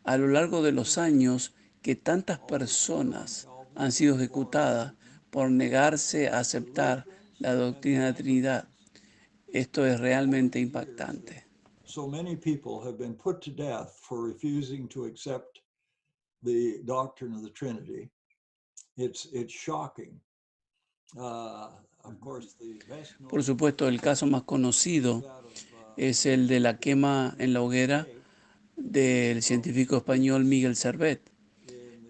a lo largo de los años que tantas personas han sido ejecutadas por negarse a aceptar la doctrina de la Trinidad, esto es realmente impactante. So many people have been put to death for refusing to accept the doctrine of the Trinity. It's shocking. Of course, the best known Por supuesto, el caso más conocido es el de la quema en la hoguera del científico español Miguel Servet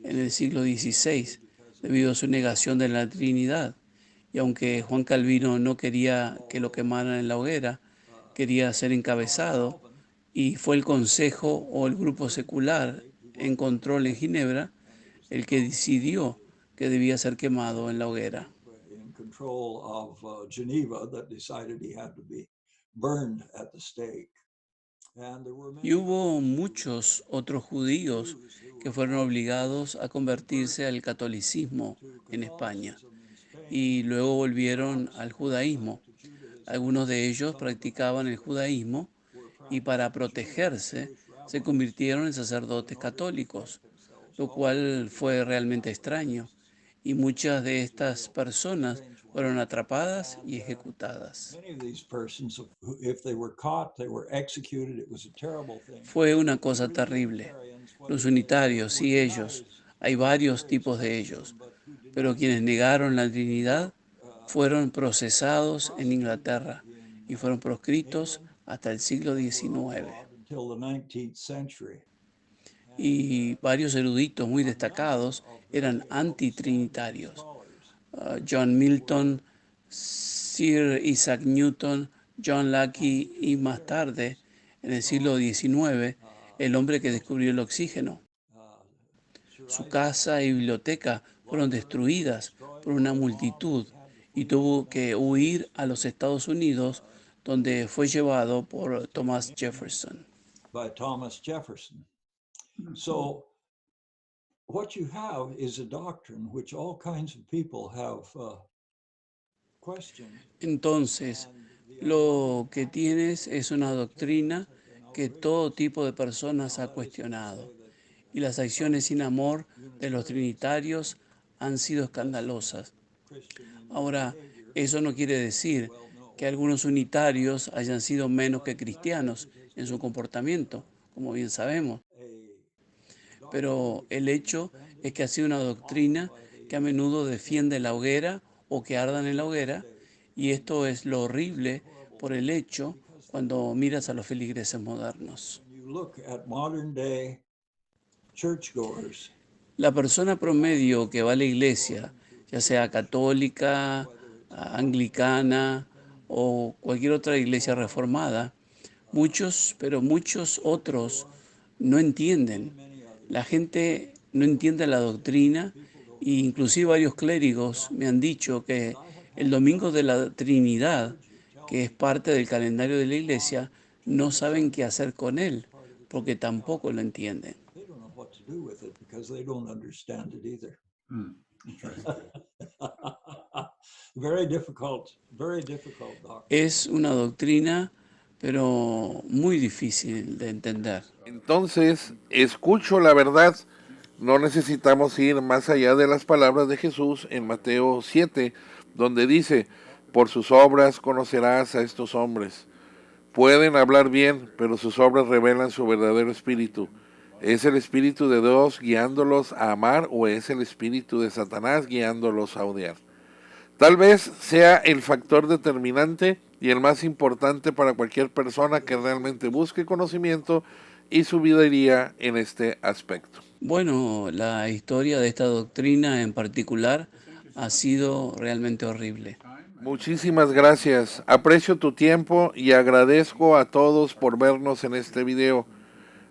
en el siglo XVI, debido a su negación de la Trinidad. Y aunque Juan Calvino no quería que lo quemaran en la hoguera, quería ser encabezado, y fue el Consejo o el grupo secular en control en Ginebra el que decidió que debía ser quemado en la hoguera. in control of Geneva that decided he had to be burned at the stake. And there were Y many hubo muchos otros judíos que fueron obligados a convertirse al catolicismo en España y luego volvieron al judaísmo. Algunos de ellos practicaban el judaísmo y para protegerse se convirtieron en sacerdotes católicos, lo cual fue realmente extraño. Y muchas de estas personas fueron atrapadas y ejecutadas. many of these persons, if they were caught, they were executed. It was a terrible thing. Fue una cosa terrible. Los unitarios, sí, ellos, hay varios tipos de ellos, pero quienes negaron la Trinidad fueron procesados en Inglaterra y fueron proscritos hasta el siglo XIX. Until the 19th century. Y varios eruditos muy destacados eran antitrinitarios. John Milton, Sir Isaac Newton, John Locke y más tarde, en el siglo XIX, el hombre que descubrió el oxígeno. Su casa y biblioteca fueron destruidas por una multitud y tuvo que huir a los Estados Unidos, donde fue llevado por Thomas Jefferson. By Thomas Jefferson. So what you have is a doctrine which all kinds of people have questioned. Entonces, lo que tienes es una doctrina que todo tipo de personas ha cuestionado, y las acciones sin amor de los trinitarios han sido escandalosas. Ahora, eso no quiere decir que algunos unitarios hayan sido menos que cristianos en su comportamiento, como bien sabemos. Pero el hecho es que ha sido una doctrina que a menudo defiende la hoguera o que ardan en la hoguera, y esto es lo horrible por el hecho cuando miras a los feligreses modernos. You look at modern day churchgoers, La persona promedio que va a la iglesia, ya sea católica, anglicana o cualquier otra iglesia reformada, muchos, pero muchos otros no entienden. La gente no entiende la doctrina e inclusive varios clérigos me han dicho que el domingo de la Trinidad, que es parte del calendario de la iglesia, no saben qué hacer con él porque tampoco lo entienden. they don't know what to do with it because they don't understand it either. Hmm, interesting. Very difficult doctrine. Es una doctrina, pero muy difícil de entender. Entonces, escucho la verdad. No necesitamos ir más allá de las palabras de Jesús en Mateo 7, donde dice, por sus obras conocerás a estos hombres. Pueden hablar bien, pero sus obras revelan su verdadero espíritu. ¿Es el espíritu de Dios guiándolos a amar o es el espíritu de Satanás guiándolos a odiar? Tal vez sea el factor determinante y el más importante para cualquier persona que realmente busque conocimiento y su vida iría en este aspecto. Bueno, la historia de esta doctrina en particular ha sido realmente horrible. Muchísimas gracias. Aprecio tu tiempo y agradezco a todos por vernos en este video.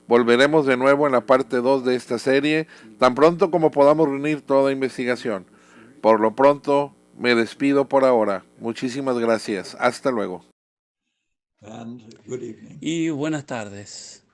Volveremos de nuevo en la parte 2 de esta serie, tan pronto como podamos reunir toda investigación. Por lo pronto, me despido por ahora. Muchísimas gracias. Hasta luego. And good evening. Y buenas tardes.